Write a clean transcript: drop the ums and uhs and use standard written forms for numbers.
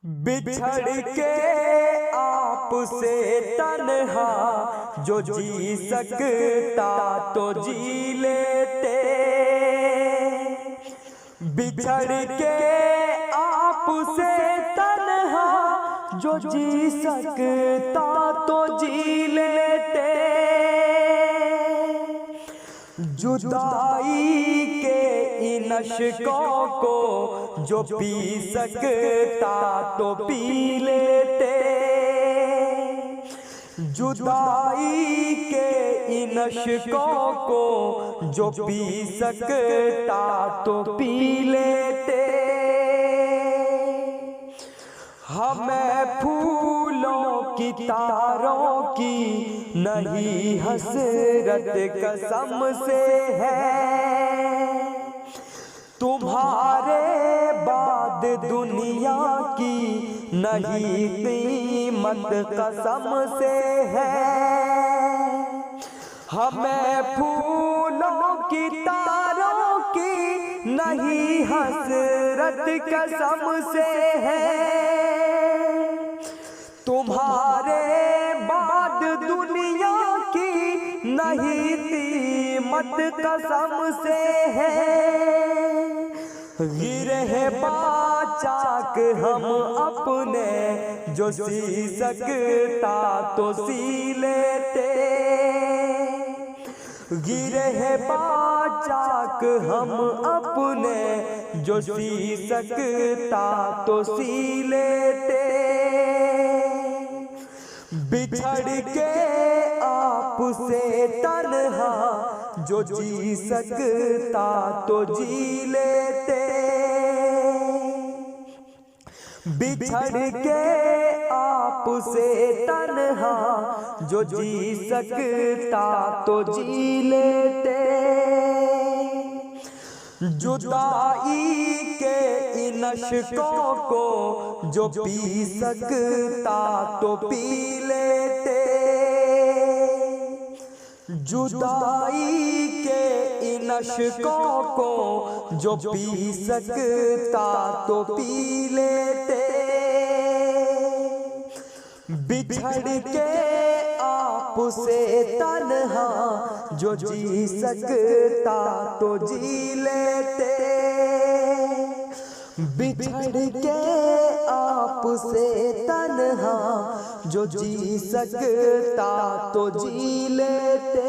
बिछड़ के आपसे तन्हा जो जी सकता तो जी लेते। बिछड़ के आपसे तन्हा जो जी सकता तो जी लेते। जुदाई के इन अश्कों को जो पी सकता तो पी लेते। जुदाई के इन अश्कों को जो पी सकता तो पी लेते। हमें फूलों की तारों की नहीं हसरत कसम से है। तुम्हारे बाद दुनिया की नहीं कीमत कसम से है। हमें फूलों की तारों की नहीं हसरत कसम से है। तुम्हारे बाद दुनिया की नहीं कीमत कसम से है। गिरह बाचाक हम अपने जो सी सकता तो सी लेते। गिरह बाचाक हम अपने जो सी सकता तो सी लेते। बिछड़ के आपसे तन्हा जो जी सकता तो जी लेते। बिछड़ के आपसे तन्हा जो जी सकता तो जी लेते। जुदाई के इन अश्कों को जो पी सकता तो पी लेते। जुदाई के इन अश्कों को जो पी सकता तो पी लेते। बिछड़ के आपसे तन्हा जो जी सकता तो जी लेते। बिछड़ के आपसे तन्हा जो जी सकता तो जी लेते।